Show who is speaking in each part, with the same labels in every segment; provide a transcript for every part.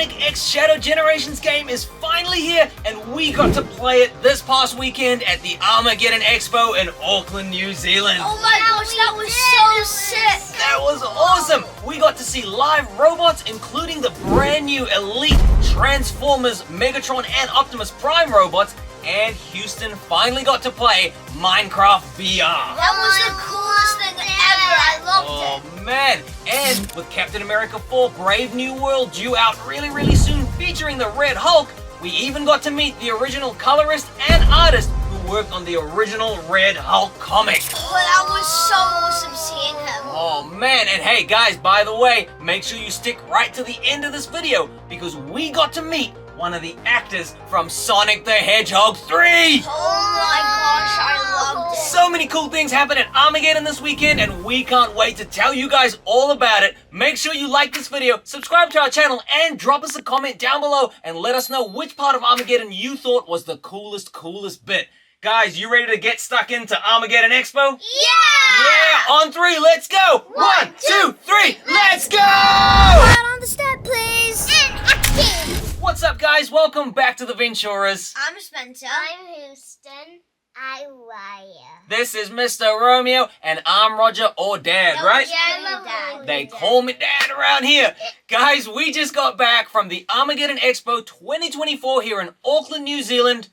Speaker 1: Sonic X Shadow Generations game is finally here, and we got to play it this past weekend at the Armageddon Expo in Auckland, New Zealand.
Speaker 2: Oh my gosh, that was so sick!
Speaker 1: That was awesome! We got to see live robots, including the brand new Elite Transformers, Megatron, and Optimus Prime robots, and Houston finally got to play Minecraft VR.
Speaker 2: That was the coolest thing ever. I loved it.
Speaker 1: Oh man, and with Captain America 4 Brave New World due out really soon featuring the Red Hulk, we even got to meet the original colorist and artist who worked on the original Red Hulk comic.
Speaker 2: Oh, that was so awesome seeing him.
Speaker 1: Oh man, and hey guys, by the way, make sure you stick right to the end of this video because we got to meet one of the actors from Sonic the Hedgehog 3!
Speaker 2: Oh my gosh, I loved it.
Speaker 1: So many cool things happened at Armageddon this weekend, and we can't wait to tell you guys all about it. Make sure you like this video, subscribe to our channel, and drop us a comment down below and let us know which part of Armageddon you thought was the coolest bit. Guys, you ready to get stuck into Armageddon Expo?
Speaker 2: Yeah!
Speaker 1: Yeah! On three, let's go! 1, 2, 3, let's go!
Speaker 2: Out on the step, please. And action!
Speaker 1: What's up, guys? Welcome back to the Venturas.
Speaker 2: I'm Spencer.
Speaker 3: I'm Houston. I'm Raya.
Speaker 1: This is Mr. Romeo, and I'm Roger, or Dad, right?
Speaker 2: Yeah, I love Dad.
Speaker 1: They call me Dad around here. Guys, we just got back from the Armageddon Expo 2024 here in Auckland, New Zealand.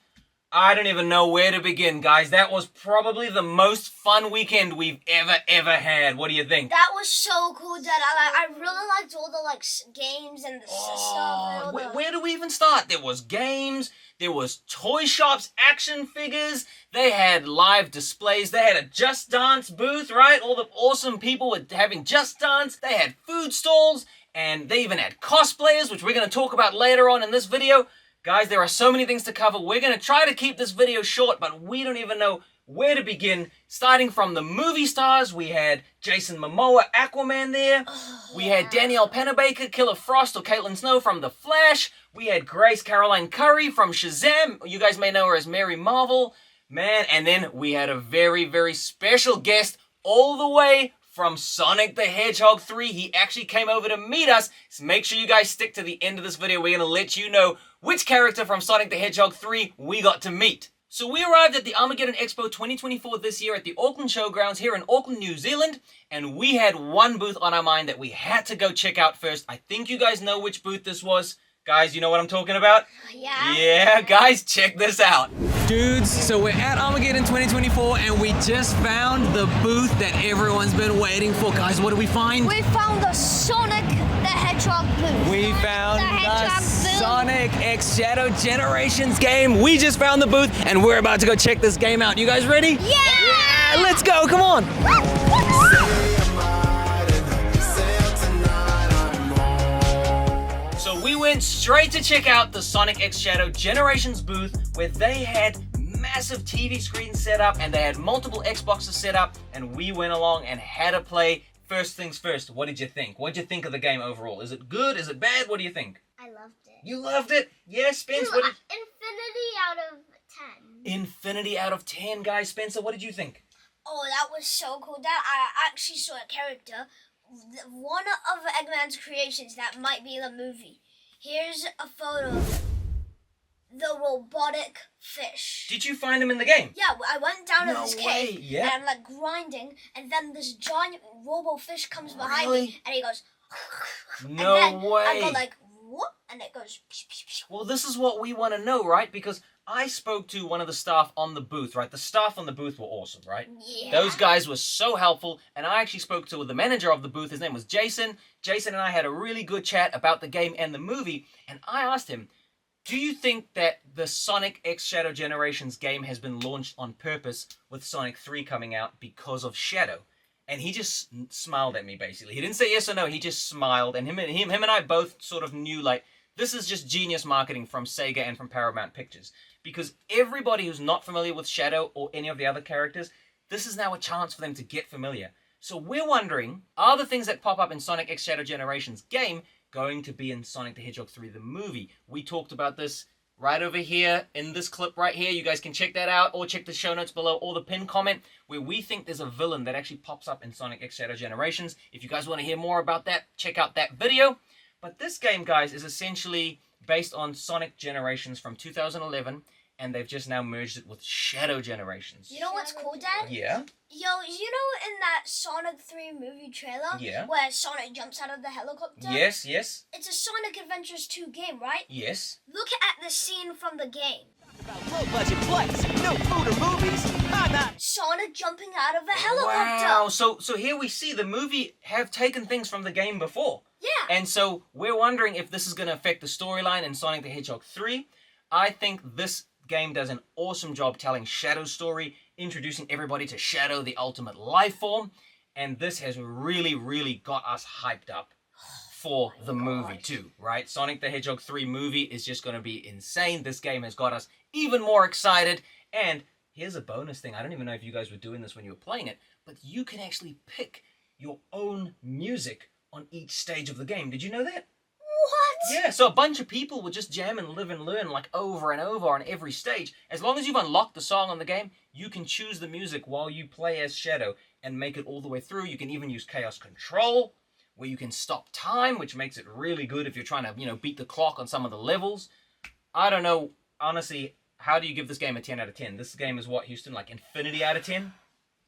Speaker 1: I don't even know where to begin, guys. That was probably the most fun weekend we've ever had. What do you think?
Speaker 2: That was so cool, Dad. I really liked all the games and the stuff. And all
Speaker 1: Where do we even start? There was games, there was toy shops, action figures, they had live displays, they had a Just Dance booth, right? All the awesome people were having Just Dance, they had food stalls, and they even had cosplayers, which we're going to talk about later on in this video. Guys, there are so many things to cover. We're going to try to keep this video short, but we don't even know where to begin. Starting from the movie stars, we had Jason Momoa, Aquaman there. We had Danielle Panabaker, Killer Frost, or Caitlin Snow from The Flash. We had Grace Caroline Curry from Shazam. You guys may know her as Mary Marvel. Man, and then we had a very special guest all the way from Sonic the Hedgehog 3. He actually came over to meet us. So make sure you guys stick to the end of this video. We're going to let you know which character from Sonic the Hedgehog 3 we got to meet. So we arrived at the Armageddon Expo 2024 this year at the Auckland Showgrounds here in Auckland, New Zealand, and we had one booth on our mind that we had to go check out first. I think you guys know which booth this was. Guys, you know what I'm talking about?
Speaker 2: Yeah.
Speaker 1: Yeah, guys, check this out. Dudes, so we're at Armageddon 2024 and we just found the booth that everyone's been waiting for. Guys, what did we find?
Speaker 2: We found the Sonic the Hedgehog booth.
Speaker 1: We found
Speaker 2: The
Speaker 1: the
Speaker 2: Hedgehog booth.
Speaker 1: Sonic X Shadow Generations game. We just found the booth and we're about to go check this game out. You guys ready?
Speaker 2: Yeah!
Speaker 1: Yeah, let's go, come on. So we went straight to check out the Sonic X Shadow Generations booth where they had massive TV screens set up and they had multiple Xboxes set up, and we went along and had to play. First things first, what did you think? What did you think of the game overall? Is it good? Is it bad? What do you think?
Speaker 3: I loved it.
Speaker 1: You loved it? Yes, Spence, what did...
Speaker 3: Infinity out of 10.
Speaker 1: Infinity out of 10, guys. Spencer, what did you think?
Speaker 2: Oh, that was so cool. Dad, I actually saw a character, one of Eggman's creations that might be in the movie. Here's a photo of him. The robotic fish.
Speaker 1: Did you find him in the game?
Speaker 2: Yeah, I went down to
Speaker 1: No
Speaker 2: this
Speaker 1: way,
Speaker 2: cave
Speaker 1: yeah.
Speaker 2: and I'm like grinding, and then this giant robo fish comes behind
Speaker 1: Really?
Speaker 2: me and he goes.
Speaker 1: No
Speaker 2: and then
Speaker 1: way.
Speaker 2: I go like, what? And it goes.
Speaker 1: Well, this is what we want to know, right? Because I spoke to one of the staff on the booth, right? The staff on the booth were awesome, right?
Speaker 2: Yeah.
Speaker 1: Those guys were so helpful, and I actually spoke to the manager of the booth. His name was Jason. Jason and I had a really good chat about the game and the movie, and I asked him, do you think that the Sonic X Shadow Generations game has been launched on purpose with Sonic 3 coming out because of Shadow? And he just smiled at me, basically. He didn't say yes or no, he just smiled, and him and I both sort of knew, like, this is just genius marketing from Sega and from Paramount Pictures. Because everybody who's not familiar with Shadow or any of the other characters, this is now a chance for them to get familiar. So we're wondering, are the things that pop up in Sonic X Shadow Generations game going to be in Sonic the Hedgehog 3 the movie? We talked about this right over here in this clip right here. You guys can check that out or check the show notes below or the pinned comment where we think there's a villain that actually pops up in Sonic X Shadow Generations. If you guys want to hear more about that, check out that video. But this game, guys, is essentially based on Sonic Generations from 2011, and they've just now merged it with Shadow Generations.
Speaker 2: You know what's cool, Dad?
Speaker 1: Yeah?
Speaker 2: Yo, you know in that Sonic 3 movie trailer?
Speaker 1: Yeah.
Speaker 2: Where Sonic jumps out of the helicopter?
Speaker 1: Yes, yes.
Speaker 2: It's a Sonic Adventures 2 game, right?
Speaker 1: Yes.
Speaker 2: Look at the scene from the game.
Speaker 4: Low budget plays, no food or movies. I'm out.
Speaker 2: Sonic jumping out of a helicopter.
Speaker 1: Wow. So here we see the movie have taken things from the game before.
Speaker 2: Yeah.
Speaker 1: And so we're wondering if this is going to affect the storyline in Sonic the Hedgehog 3. I think this game does an awesome job telling Shadow's story, introducing everybody to Shadow, the ultimate life form, and this has really, really got us hyped up for the movie too, right? Sonic the Hedgehog 3 movie is just going to be insane. This game has got us even more excited, and here's a bonus thing. I don't even know if you guys were doing this when you were playing it, but you can actually pick your own music on each stage of the game. Did you know that?
Speaker 2: What?
Speaker 1: Yeah, so a bunch of people will just jam and live and learn like over and over on every stage. As long as you've unlocked the song on the game, you can choose the music while you play as Shadow and make it all the way through. You can even use Chaos Control, where you can stop time, which makes it really good if you're trying to, beat the clock on some of the levels. I don't know, honestly, how do you give this game a 10 out of 10? This game is what, Houston, like infinity out of 10?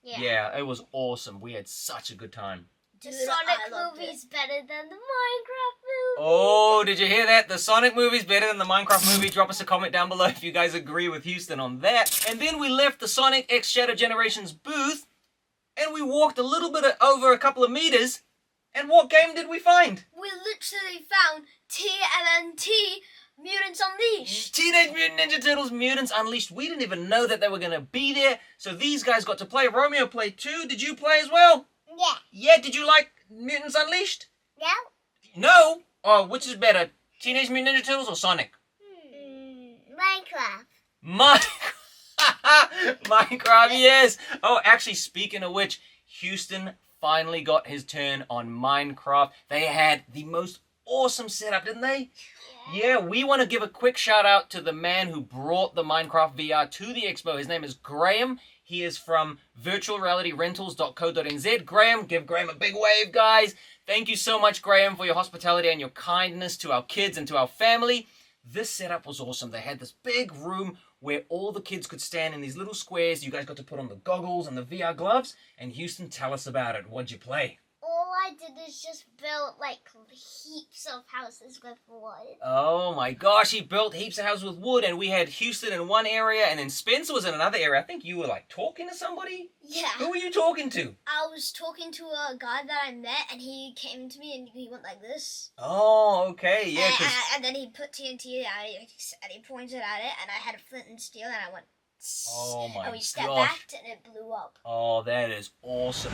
Speaker 1: Yeah, it was awesome. We had such a good time.
Speaker 3: The Sonic movie's better than the Minecraft movie.
Speaker 1: Oh, did you hear that? The Sonic movie's better than the Minecraft movie. Drop us a comment down below if you guys agree with Houston on that. And then we left the Sonic X Shadow Generations booth, and we walked a little bit over a couple of meters, and what game did we find?
Speaker 2: We literally found TMNT, Mutants Unleashed.
Speaker 1: Teenage Mutant Ninja Turtles Mutants Unleashed. We didn't even know that they were going to be there, so these guys got to play. Romeo played too. Did you play as well?
Speaker 3: Yeah.
Speaker 1: Yeah, did you like Mutants Unleashed?
Speaker 3: No.
Speaker 1: No? Oh, which is better, Teenage Mutant Ninja Turtles or Sonic?
Speaker 3: Minecraft.
Speaker 1: Minecraft, yes. Oh, actually, speaking of which, Houston finally got his turn on Minecraft. They had the most awesome setup, didn't they? Yeah, we want to give a quick shout out to the man who brought the Minecraft VR to the expo. His name is Graham. He is from virtualrealityrentals.co.nz. Graham, give Graham a big wave, guys. Thank you so much, Graham, for your hospitality and your kindness to our kids and to our family. This setup was awesome. They had this big room where all the kids could stand in these little squares. You guys got to put on the goggles and the VR gloves. And Houston, tell us about it. What'd you play?
Speaker 3: All I did is just build like heaps of houses with wood.
Speaker 1: Oh my gosh, he built heaps of houses with wood, and we had Houston in one area, and then Spencer was in another area. I think you were like talking to somebody?
Speaker 2: Yeah.
Speaker 1: Who were you talking to?
Speaker 2: I was talking to a guy that I met, and he came to me, and he went like this.
Speaker 1: Oh, okay, yeah.
Speaker 2: And then he put TNT out, and he pointed at it, and I had a flint and steel, and I went...
Speaker 1: Oh my
Speaker 2: and we stepped
Speaker 1: gosh.
Speaker 2: back, and it blew up.
Speaker 1: Oh, that is awesome.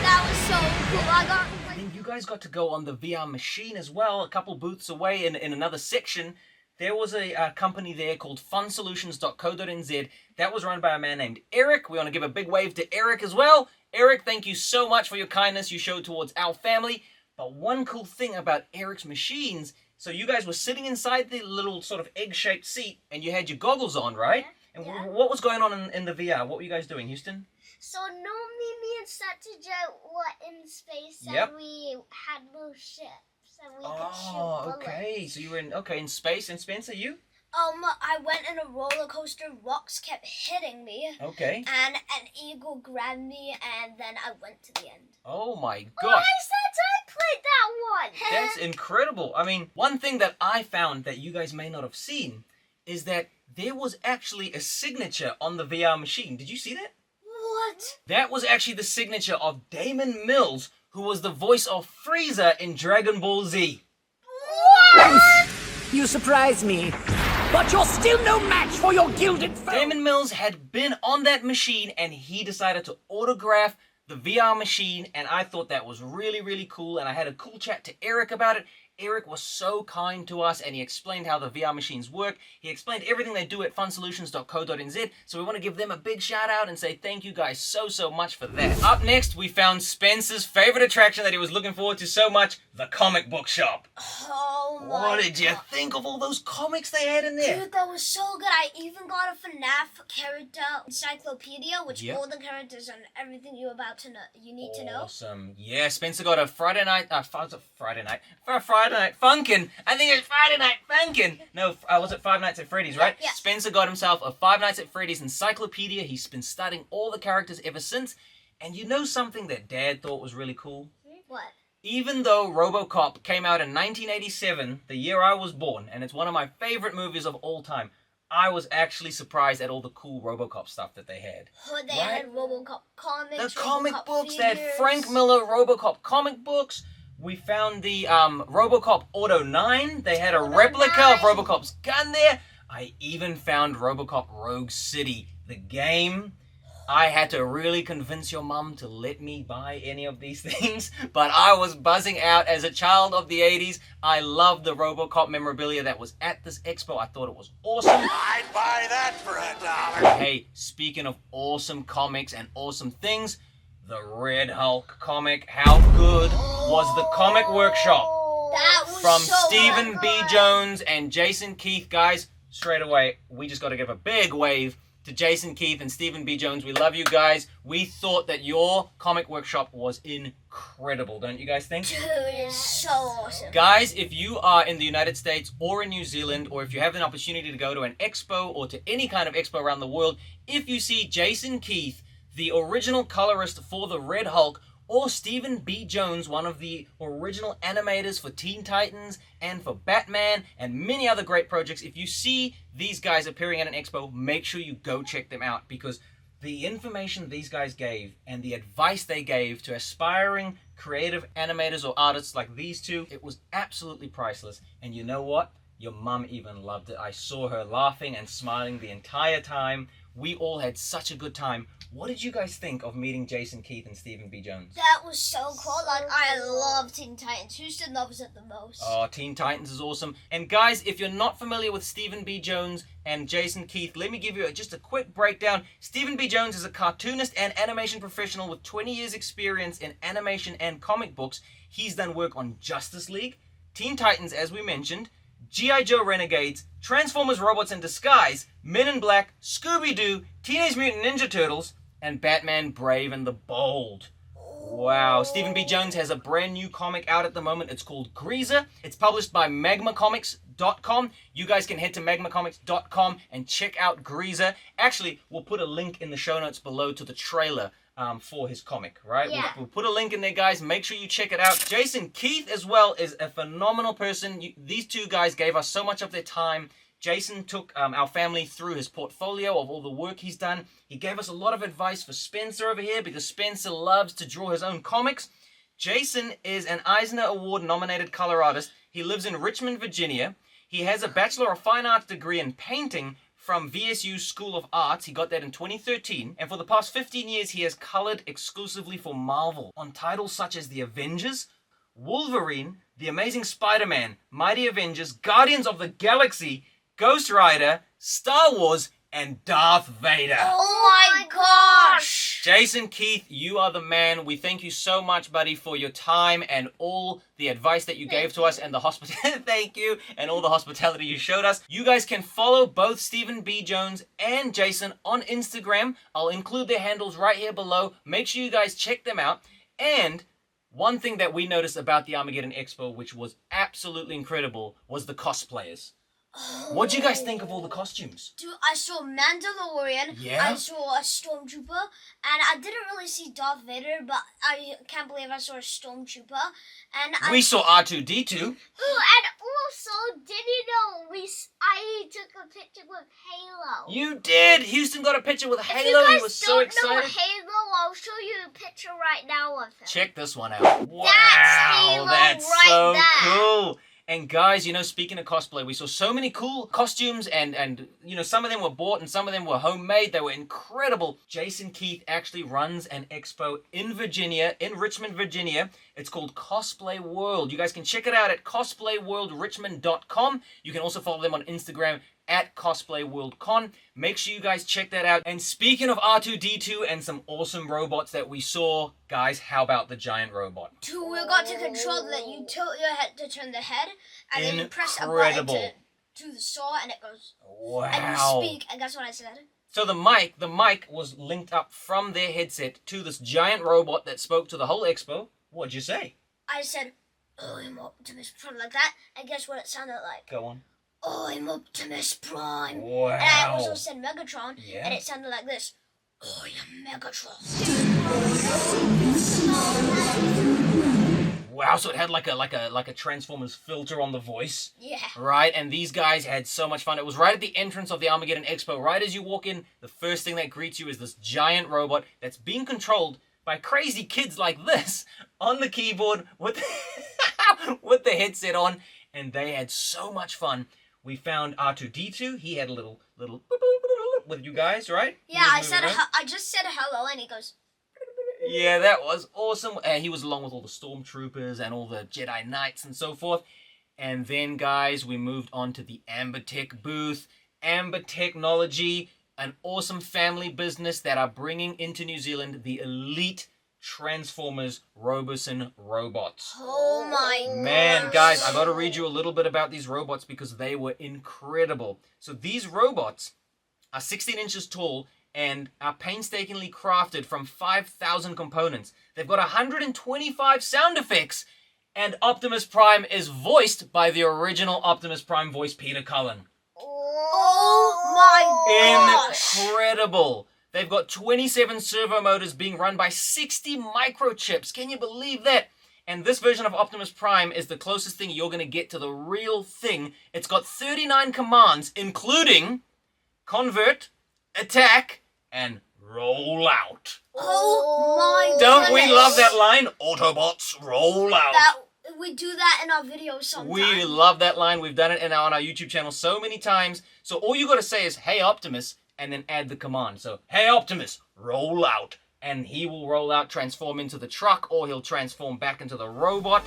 Speaker 2: That was so cool. I got...
Speaker 1: And then you guys got to go on the VR machine as well, a couple booths away in another section. There was a company there called funsolutions.co.nz that was run by a man named Eric. We want to give a big wave to Eric as well. Eric, thank you so much for your kindness you showed towards our family. But one cool thing about Eric's machines, so you guys were sitting inside the little sort of egg-shaped seat and you had your goggles on, right? And what was going on in the VR? What were you guys doing, Houston?
Speaker 3: So normally me and Satija were in space and we had little ships and we could shoot bullets.
Speaker 1: Okay. So you were in space. And Spencer, you?
Speaker 2: I went in a roller coaster. Rocks kept hitting me.
Speaker 1: Okay.
Speaker 2: And an eagle grabbed me, and then I went to the end.
Speaker 1: Oh my
Speaker 3: Oh,
Speaker 1: gosh.
Speaker 3: I said I played that one.
Speaker 1: That's incredible. I mean, one thing that I found that you guys may not have seen is that there was actually a signature on the VR machine. Did you see that?
Speaker 2: What?
Speaker 1: That was actually the signature of Damon Mills, who was the voice of Frieza in Dragon Ball Z.
Speaker 4: What? You surprise me. But you're still no match for your gilded foe.
Speaker 1: Damon Mills had been on that machine, and he decided to autograph the VR machine, and I thought that was really, really cool, and I had a cool chat to Eric about it. Eric was so kind to us, and he explained how the VR machines work. He explained everything they do at funsolutions.co.nz, so we want to give them a big shout out and say thank you guys so much for that. Up next, we found Spencer's favorite attraction that he was looking forward to so much, the comic book shop.
Speaker 2: Oh my
Speaker 1: What did you
Speaker 2: God.
Speaker 1: think of all those comics they had in there?
Speaker 2: Dude, that was so good. I even got a FNAF character encyclopedia, which all the characters and everything you need to know.
Speaker 1: Awesome. Yeah, Spencer got a Friday Friday Night Funkin'. I think it's Friday Night Funkin'. No, was it Five Nights at Freddy's, right?
Speaker 2: Yeah.
Speaker 1: Spencer got himself a Five Nights at Freddy's encyclopedia. He's been studying all the characters ever since. And you know something that Dad thought was really cool?
Speaker 2: What?
Speaker 1: Even though Robocop came out in 1987, the year I was born, and it's one of my favorite movies of all time, I was actually surprised at all the cool Robocop stuff that they had.
Speaker 2: Oh, they had Robocop comics.
Speaker 1: The comic
Speaker 2: Robocop
Speaker 1: books,
Speaker 2: figures.
Speaker 1: they had Frank Miller Robocop comic books. We found the Robocop Auto 9. They had a replica of Robocop's gun there. I even found Robocop Rogue City, the game. I had to really convince your mum to let me buy any of these things, but I was buzzing out as a child of the 80s. I loved the Robocop memorabilia that was at this expo. I thought it was awesome.
Speaker 5: I'd buy that for $1.
Speaker 1: Hey, speaking of awesome comics and awesome things, the Red Hulk comic, how good was the Comic Workshop?
Speaker 2: That was
Speaker 1: From
Speaker 2: so
Speaker 1: Stephen B.
Speaker 2: good.
Speaker 1: Jones and Jason Keith. Guys, straight away, we just got to give a big wave to Jason Keith and Stephen B. Jones. We love you guys. We thought that your Comic Workshop was incredible, don't you guys think?
Speaker 2: Dude, it's so awesome.
Speaker 1: Guys, if you are in the United States or in New Zealand, or if you have an opportunity to go to an expo or to any kind of expo around the world, if you see Jason Keith, the original colorist for the Red Hulk, or Stephen B. Jones, one of the original animators for Teen Titans and for Batman and many other great projects, if you see these guys appearing at an expo, make sure you go check them out, because the information these guys gave and the advice they gave to aspiring creative animators or artists like these two, it was absolutely priceless. And you know what? Your mum even loved it. I saw her laughing and smiling the entire time. We all had such a good time. What did you guys think of meeting Jason Keith and Stephen B. Jones?
Speaker 2: That was so cool. Like, I love Teen Titans. Who still loves it the most?
Speaker 1: Oh, Teen Titans is awesome. And guys, if you're not familiar with Stephen B. Jones and Jason Keith, let me give you just a quick breakdown. Stephen B. Jones is a cartoonist and animation professional with 20 years experience in animation and comic books. He's done work on Justice League, Teen Titans, as we mentioned, G.I. Joe Renegades, Transformers Robots in Disguise, Men in Black, Scooby-Doo, Teenage Mutant Ninja Turtles, and Batman Brave and the Bold. Wow. Stephen B. Jones has a brand new comic out at the moment. It's called Greaser. It's published by magmacomics.com. You guys can head to magmacomics.com and check out Greaser. Actually, we'll put a link in the show notes below to the trailer for his comic, right?
Speaker 3: Yeah.
Speaker 1: We'll put a link in there, guys. Make sure you check it out. Jason Keith as well is a phenomenal person. These two guys gave us so much of their time. Jason took our family through his portfolio of all the work he's done. He gave us a lot of advice for Spencer over here, because Spencer loves to draw his own comics. Jason is an Eisner Award nominated color artist. He lives in Richmond, Virginia. He has a Bachelor of Fine Arts degree in painting from VSU School of Arts. He got that in 2013. And for the past 15 years, he has colored exclusively for Marvel on titles such as The Avengers, Wolverine, The Amazing Spider-Man, Mighty Avengers, Guardians of the Galaxy, Ghost Rider, Star Wars, and Darth Vader.
Speaker 2: Oh my gosh!
Speaker 1: Jason Keith, you are the man. We thank you so much, buddy, for your time and all the advice that you gave to us and the thank you, and all the hospitality you showed us. You guys can follow both Stephen B. Jones and Jason on Instagram. I'll include their handles right here below. Make sure you guys check them out. And one thing that we noticed about the Armageddon Expo, which was absolutely incredible, was the cosplayers. What do you guys think of all the costumes?
Speaker 2: Dude, I saw Mandalorian.
Speaker 1: Yeah?
Speaker 2: I saw a Stormtrooper. And I didn't really see Darth Vader, but I can't believe I saw a Stormtrooper. And
Speaker 1: We saw R2-D2.
Speaker 3: Ooh, and also, did you know I took a picture with Halo?
Speaker 1: You did! Houston got a picture with
Speaker 3: If
Speaker 1: Halo.
Speaker 3: you guys
Speaker 1: He was so
Speaker 3: don't
Speaker 1: excited.
Speaker 3: know Halo, I'll show you a picture right now of him.
Speaker 1: Check this one out. Wow,
Speaker 3: Halo
Speaker 1: that's
Speaker 3: right
Speaker 1: so
Speaker 3: there.
Speaker 1: cool. And guys, you know, speaking of cosplay, we saw so many cool costumes and you know, some of them were bought and some of them were homemade. They were incredible. Jason Keith actually runs an expo in Virginia, in Richmond, Virginia. It's called Cosplay World. You guys can check it out at cosplayworldrichmond.com. You can also follow them on Instagram at cosplayworldcon. Make sure you guys check that out. And speaking of R2-D2 and some awesome robots that we saw, guys, how about the giant robot?
Speaker 2: Dude, we got to control that. You tilt your head to turn the head, and then you press a button
Speaker 1: Incredible.
Speaker 2: to the saw, and it goes.
Speaker 1: Wow.
Speaker 2: And you speak, and guess what I said?
Speaker 1: So the mic was linked up from their headset to this giant robot that spoke to the whole expo. What'd you say?
Speaker 2: I said, I'm Optimus Prime, like that. And guess what it sounded like?
Speaker 1: Go on.
Speaker 2: I'm Optimus Prime.
Speaker 1: Wow.
Speaker 2: And I also said Megatron,
Speaker 1: Yeah.
Speaker 2: and it sounded like this. I am Megatron.
Speaker 1: Wow, so it had like a Transformers filter on the voice.
Speaker 2: Yeah.
Speaker 1: Right, and these guys had so much fun. It was right at the entrance of the Armageddon Expo. Right as you walk in, the first thing that greets you is this giant robot that's being controlled by crazy kids like this on the keyboard with with the headset on, and they had so much fun. We found R2-D2. He had a little with you guys, right?
Speaker 2: Yeah, I just said hello, and he goes.
Speaker 1: Yeah, that was awesome. He was along with all the stormtroopers and all the Jedi Knights and so forth. And then, guys, we moved on to the Ambertech booth. Amber Technology, an awesome family business that are bringing into New Zealand the elite Transformers Roboson robots.
Speaker 2: Oh my
Speaker 1: Man,
Speaker 2: gosh.
Speaker 1: guys, I got to read you a little bit about these robots because they were incredible. So these robots are 16 inches tall and are painstakingly crafted from 5,000 components. They've got 125 sound effects, and Optimus Prime is voiced by the original Optimus Prime voice, Peter Cullen.
Speaker 2: Oh my gosh.
Speaker 1: Incredible. They've got 27 servo motors being run by 60 microchips. Can you believe that? And this version of Optimus Prime is the closest thing you're going to get to the real thing. It's got 39 commands, including convert, attack, and roll out.
Speaker 2: Oh my
Speaker 1: Don't we
Speaker 2: goodness.
Speaker 1: love that line? Autobots, roll out.
Speaker 2: We do that in our videos sometimes.
Speaker 1: We love that line. We've done it on our YouTube channel so many times. So all you got to say is, hey, Optimus, and then add the command. So, hey, Optimus, roll out. And he will roll out, transform into the truck, or he'll transform back into the robot.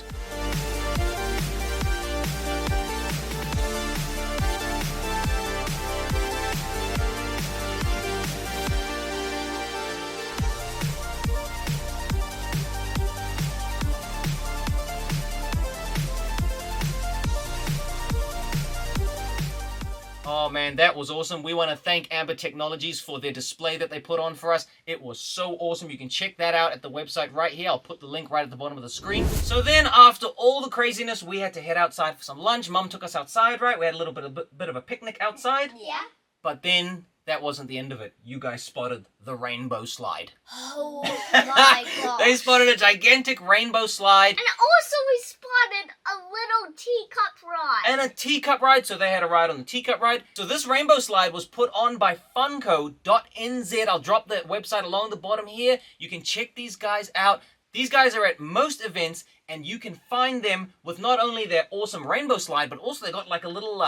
Speaker 1: Oh man, that was awesome. We want to thank Amber Technologies for their display that they put on for us. It was so awesome. You can check that out at the website right here. I'll put the link right at the bottom of the screen. So then, after all the craziness, we had to head outside for some lunch. Mum took us outside, right? We had a little bit of a picnic outside.
Speaker 2: Yeah.
Speaker 1: But then, that wasn't the end of it. You guys spotted the rainbow slide.
Speaker 2: Oh my gosh.
Speaker 1: They spotted a gigantic rainbow slide.
Speaker 3: And also we spotted a little teacup ride.
Speaker 1: And a teacup ride, so they had a ride on the teacup ride. So this rainbow slide was put on by funco.nz. I'll drop the website along the bottom here. You can check these guys out. These guys are at most events, and you can find them with not only their awesome rainbow slide, but also they got like a little,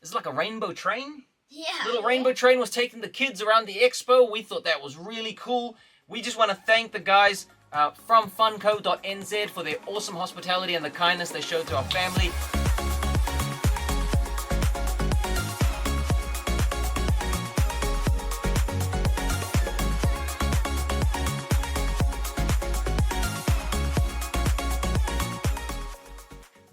Speaker 1: it's like a rainbow train.
Speaker 2: Yeah.
Speaker 1: Little rainbow train was taking the kids around the expo. We thought that was really cool. We just want to thank the guys from funco.nz for their awesome hospitality and the kindness they showed to our family.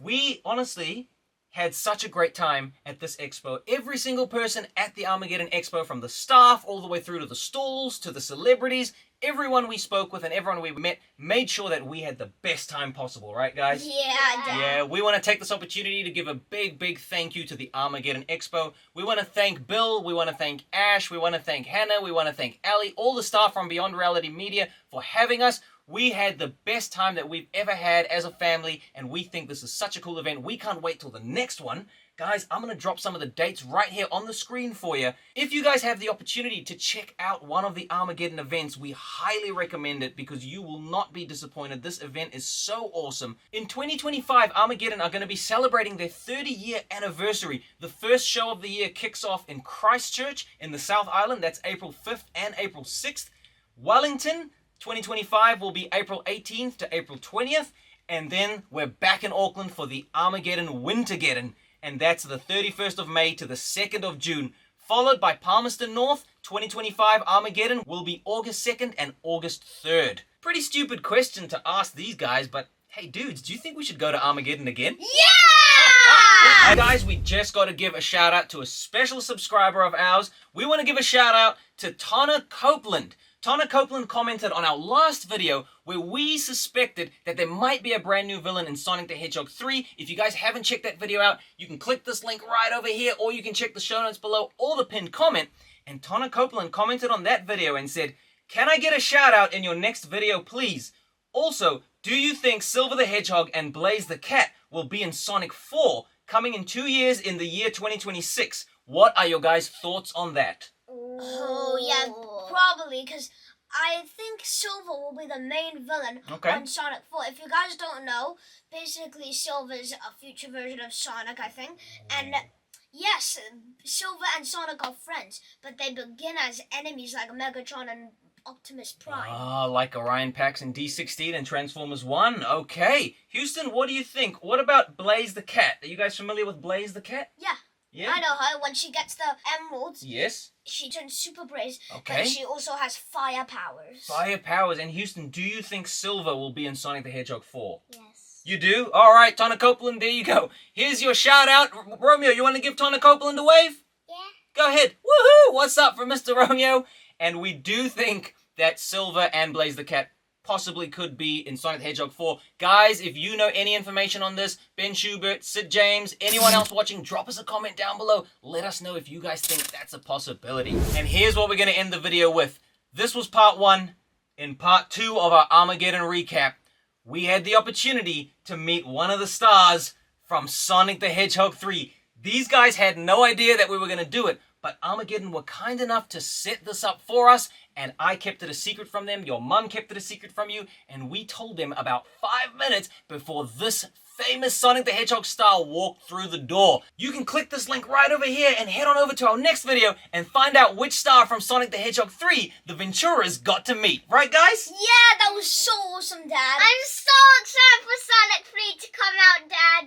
Speaker 1: We honestly had such a great time at this expo. Every single person at the Armageddon Expo, from the staff all the way through to the stalls, to the celebrities, everyone we spoke with and everyone we met made sure that we had the best time possible, right guys?
Speaker 2: Yeah, Dad.
Speaker 1: Yeah, we want to take this opportunity to give a big thank you to the Armageddon Expo. We want to thank Bill, we want to thank Ash, we want to thank Hannah, we want to thank Ali, all the staff from Beyond Reality Media for having us. We had the best time that we've ever had as a family, and we think this is such a cool event. We can't wait till the next one. Guys, I'm going to drop some of the dates right here on the screen for you. If you guys have the opportunity to check out one of the Armageddon events, we highly recommend it because you will not be disappointed. This event is so awesome. In 2025, Armageddon are going to be celebrating their 30-year anniversary. The first show of the year kicks off in Christchurch in the South Island. That's April 5th and April 6th. Wellington, 2025 will be April 18th to April 20th. And then we're back in Auckland for the Armageddon Wintergeddon. And that's the 31st of May to the 2nd of June. Followed by Palmerston North, 2025 Armageddon will be August 2nd and August 3rd. Pretty stupid question to ask these guys, but hey dudes, do you think we should go to Armageddon again?
Speaker 2: Yeah!
Speaker 1: Guys, we just got to give a shout out to a special subscriber of ours. We want to give a shout out to Tana Copeland. Tana Copeland commented on our last video where we suspected that there might be a brand new villain in Sonic the Hedgehog 3. If you guys haven't checked that video out, you can click this link right over here, or you can check the show notes below or the pinned comment. And Tana Copeland commented on that video and said, "Can I get a shout out in your next video, please? Also, do you think Silver the Hedgehog and Blaze the Cat will be in Sonic 4 coming in 2 years in the year 2026? What are your guys' thoughts on that?"
Speaker 2: Oh, yeah, probably, because I think Silver will be the main villain on Sonic 4. If you guys don't know, basically Silver's a future version of Sonic, I think. And yes, Silver and Sonic are friends, but they begin as enemies like Megatron and Optimus Prime.
Speaker 1: Ah, like Orion Pax in D16 and Transformers 1? Okay. Houston, what do you think? What about Blaze the Cat? Are you guys familiar with Blaze the Cat?
Speaker 2: Yeah.
Speaker 1: Yeah?
Speaker 2: I know her. When she gets the emeralds,
Speaker 1: Yes.
Speaker 2: she turns Super Blaze,
Speaker 1: Okay.
Speaker 2: but she also has fire powers.
Speaker 1: Fire powers. And Houston, do you think Silver will be in Sonic the Hedgehog 4?
Speaker 3: Yes.
Speaker 1: You do? All right, Tana Copeland, there you go. Here's your shout out. Romeo, you want to give Tana Copeland a wave?
Speaker 3: Yeah.
Speaker 1: Go ahead. Woohoo! What's up from Mr. Romeo? And we do think that Silver and Blaze the Cat possibly could be in Sonic the Hedgehog 4. Guys, if you know any information on this, Ben Schubert, Sid James, anyone else watching, drop us a comment down below. Let us know if you guys think that's a possibility. And here's what we're going to end the video with. This was part 1. In part 2 of our Armageddon recap, we had the opportunity to meet one of the stars from Sonic the Hedgehog 3. These guys had no idea that we were going to do it, but Armageddon were kind enough to set this up for us, and I kept it a secret from them, your mum kept it a secret from you, and we told them about 5 minutes before this famous Sonic the Hedgehog star walked through the door. You can click this link right over here and head on over to our next video and find out which star from Sonic the Hedgehog 3 the Venturas got to meet. Right, guys?
Speaker 2: Yeah, that was so awesome, Dad.
Speaker 3: I'm so excited for Sonic 3 to come out, Dad.